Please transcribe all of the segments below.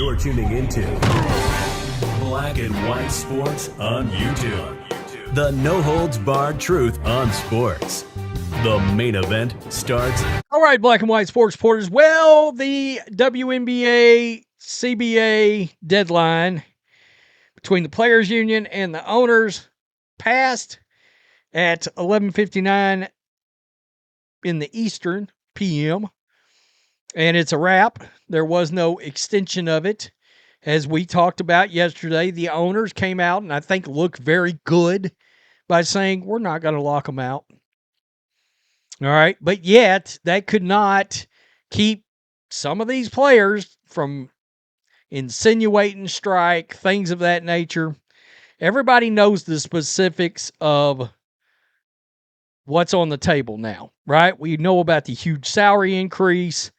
You're tuning into Black and White Sports on YouTube. The no-holds-barred truth on sports. The main event starts. All right, Black and White Sports supporters. Well, the WNBA CBA deadline between the Players Union and the owners passed at 11:59 in the Eastern PM, and it's a wrap. There was no extension of it. As we talked about yesterday, the owners came out and I think looked very good by saying, we're not going to lock them out. All right, but yet that could not keep some of these players from insinuating strike, things of that nature. Everybody knows the specifics of what's on the table now, right? We know about the huge salary increase.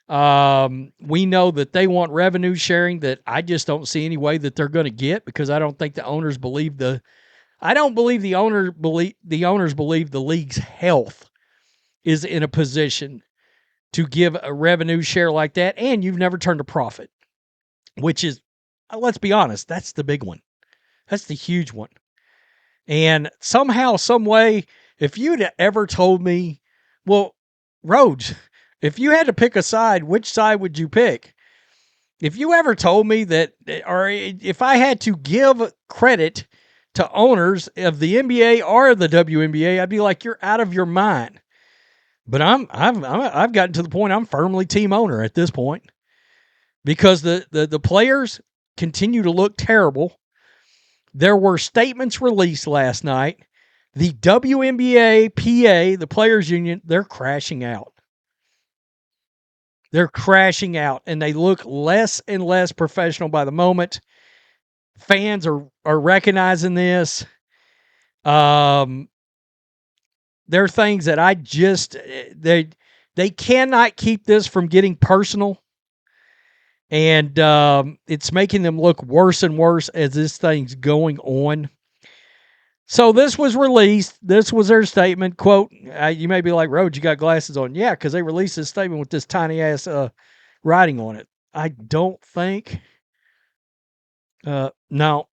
We know that they want revenue sharing that I just don't see any way that they're going to get, because I don't think the owners believe the owners believe the league's health is in a position to give a revenue share like that. And you've never turned a profit, which is, let's be honest, that's the big one. That's the huge one. And somehow, some way, if you'd ever told me, well, Rhodes, if you had to pick a side, which side would you pick? If you ever told me that, or if I had to give credit to owners of the NBA or the WNBA, I'd be like, you're out of your mind. But I've gotten to the point I'm firmly team owner at this point, because the players continue to look terrible. There were statements released last night. The WNBA PA, the Players Union, they're crashing out. They're crashing out, and they look less and less professional by the moment. Fans are recognizing this. There are things that I just, they cannot keep this from getting personal. And it's making them look worse and worse as this thing's going on. So this was released. This was their statement. Quote, you may be like, Rhodes, you got glasses on. Yeah, because they released this statement with this tiny-ass writing on it. I don't think, no,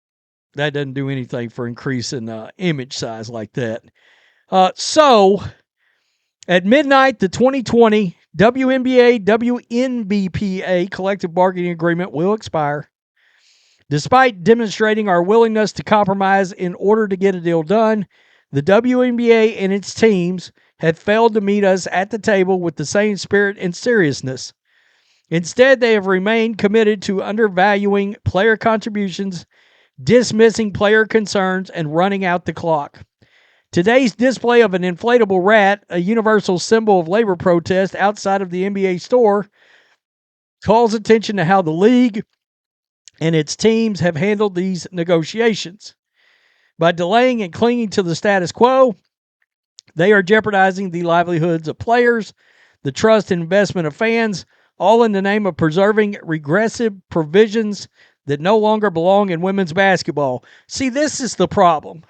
that doesn't do anything for increasing image size like that. So, at midnight, the 2020 WNBA WNBPA collective bargaining agreement will expire. Despite demonstrating our willingness to compromise in order to get a deal done, the WNBA and its teams have failed to meet us at the table with the same spirit and seriousness. Instead, they have remained committed to undervaluing player contributions, dismissing player concerns, and running out the clock. Today's display of an inflatable rat, a universal symbol of labor protest outside of the NBA store, calls attention to how the league and its teams have handled these negotiations. By delaying and clinging to the status quo, they are jeopardizing the livelihoods of players, the trust and investment of fans, all in the name of preserving regressive provisions that no longer belong in women's basketball. See, this is the problem.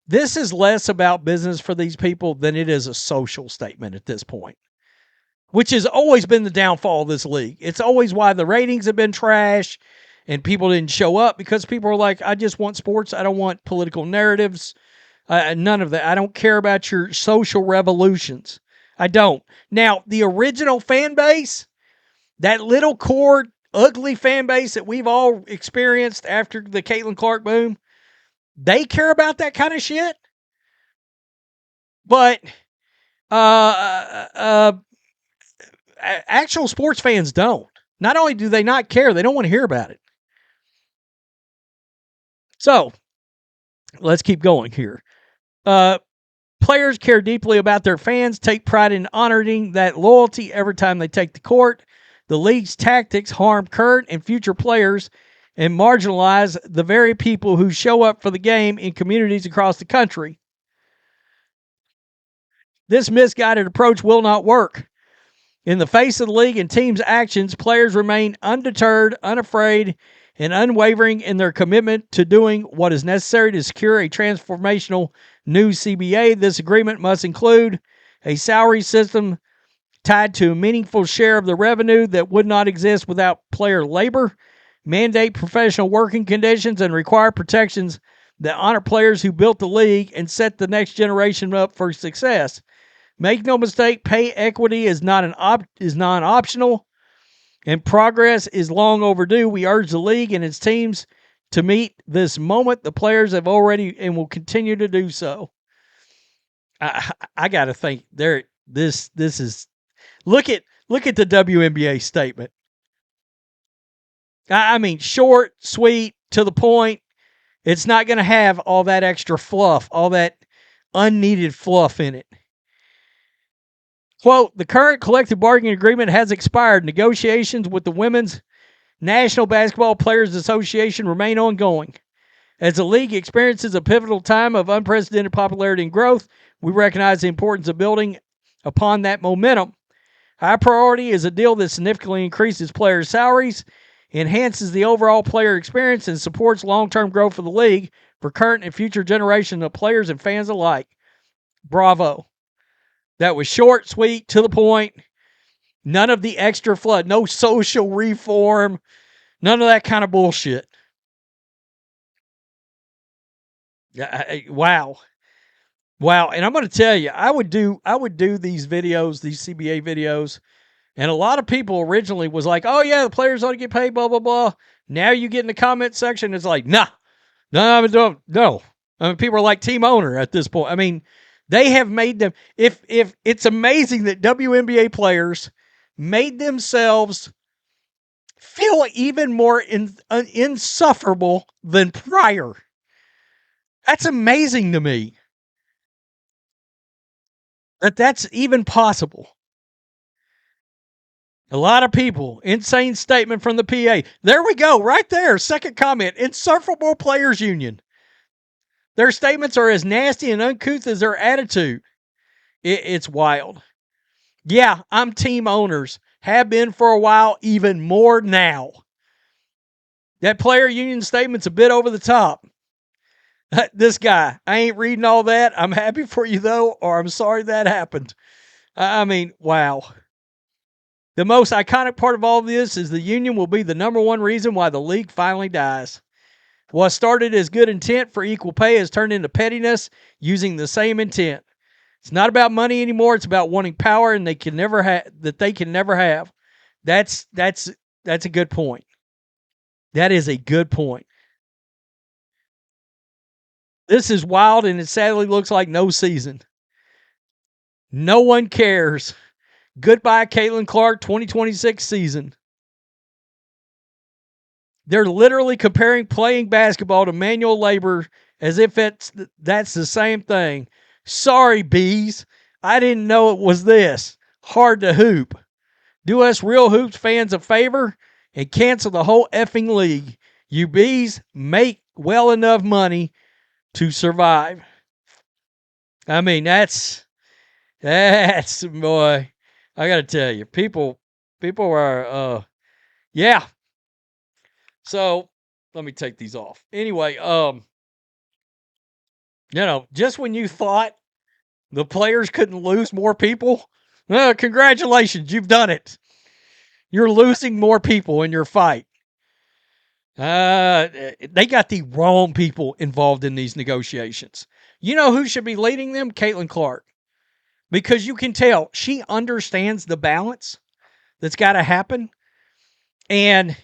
This is less about business for these people than it is a social statement at this point, which has always been the downfall of this league. It's always why the ratings have been trash and people didn't show up, because people are like, I just want sports. I don't want political narratives. None of that. I don't care about your social revolutions. I don't. Now, the original fan base, that little core, ugly fan base that we've all experienced after the Caitlin Clark boom, they care about that kind of shit. But actual sports fans don't. Not only do they not care, they don't want to hear about it. So, let's keep going here. Players care deeply about their fans, take pride in honoring that loyalty every time they take the court. The league's tactics harm current and future players and marginalize the very people who show up for the game in communities across the country. This misguided approach will not work. In the face of the league and team's actions, players remain undeterred, unafraid, and unwavering in their commitment to doing what is necessary to secure a transformational new CBA. This agreement must include a salary system tied to a meaningful share of the revenue that would not exist without player labor, mandate professional working conditions, and require protections that honor players who built the league and set the next generation up for success. Make no mistake, pay equity is non-optional, and progress is long overdue. We urge the league and its teams to meet this moment. The players have already and will continue to do so. I got to think there. This is look at the WNBA statement. I mean, short, sweet, to the point. It's not going to have all that extra fluff, all that unneeded fluff in it. Quote, the current collective bargaining agreement has expired. Negotiations with the Women's National Basketball Players Association remain ongoing. As the league experiences a pivotal time of unprecedented popularity and growth, we recognize the importance of building upon that momentum. Our priority is a deal that significantly increases players' salaries, enhances the overall player experience, and supports long-term growth for the league for current and future generations of players and fans alike. Bravo. That was short, sweet, to the point. None of the extra flood. No social reform. None of that kind of bullshit. Wow. And I'm going to tell you, I would do these videos, these CBA videos, and a lot of people originally was like, oh yeah, the players ought to get paid, blah, blah, blah. Now you get in the comment section, it's like, no. I mean, people are like team owner at this point. I mean, they have made them, if it's amazing that WNBA players made themselves feel even more insufferable than prior. That's amazing to me. That's even possible. A lot of people. Insane statement from the PA. There we go. Right there. Second comment. Insufferable Players Union. Their statements are as nasty and uncouth as their attitude. It's wild. Yeah, I'm team owners. Have been for a while, even more now. That player union statement's a bit over the top. This guy, I ain't reading all that. I'm happy for you, though, or I'm sorry that happened. I mean, wow. The most iconic part of all this is the union will be the number one reason why the league finally dies. What started as good intent for equal pay has turned into pettiness using the same intent. It's not about money anymore. It's about wanting power and they can never have. That's a good point. That is a good point. This is wild, and it sadly looks like no season. No one cares. Goodbye, Caitlin Clark, 2026 season. They're literally comparing playing basketball to manual labor as if that's the same thing. Sorry, bees. I didn't know it was this. Hard to hoop. Do us real hoops fans a favor and cancel the whole effing league. You bees make well enough money to survive. I mean, that's boy. I got to tell you, people are yeah. So let me take these off. Anyway, just when you thought the players couldn't lose more people, congratulations, you've done it. You're losing more people in your fight. They got the wrong people involved in these negotiations. You know who should be leading them? Caitlin Clark. Because you can tell she understands the balance that's got to happen. And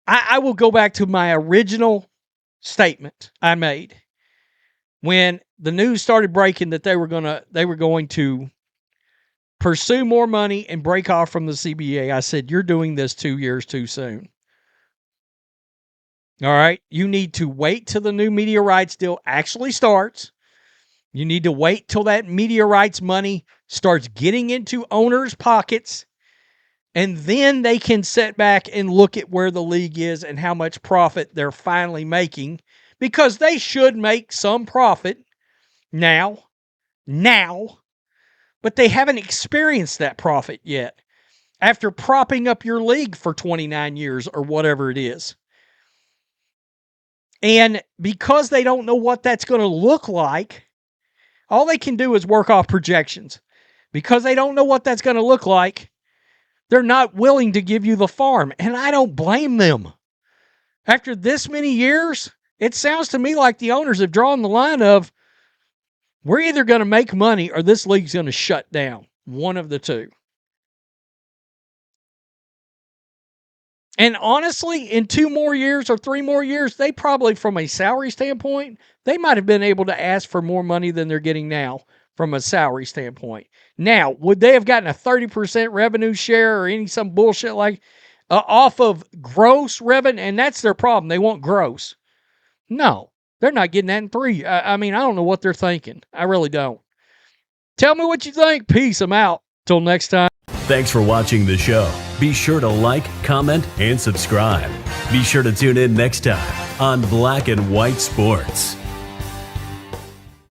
I will go back to my original statement I made when the news started breaking that they were going to pursue more money and break off from the CBA. I said, you're doing this 2 years too soon. All right. You need to wait till the new media rights deal actually starts. You need to wait till that media rights money starts getting into owners' pockets. And then they can sit back and look at where the league is and how much profit they're finally making. Because they should make some profit now. But they haven't experienced that profit yet. After propping up your league for 29 years or whatever it is. And because they don't know what that's going to look like, all they can do is work off projections. because they don't know what that's going to look like. They're not willing to give you the farm, and I don't blame them. After this many years, it sounds to me like the owners have drawn the line of, we're either going to make money or this league's going to shut down. One of the two. And honestly, in 2 more years or 3 more years, they probably, from a salary standpoint, they might have been able to ask for more money than they're getting now from a salary standpoint. Now, would they have gotten a 30% revenue share or some bullshit like off of gross revenue? And that's their problem. They want gross. No, they're not getting that in 3. I mean, I don't know what they're thinking. I really don't. Tell me what you think. Peace. I'm out. Till next time. Thanks for watching the show. Be sure to like, comment, and subscribe. Be sure to tune in next time on Black and White Sports.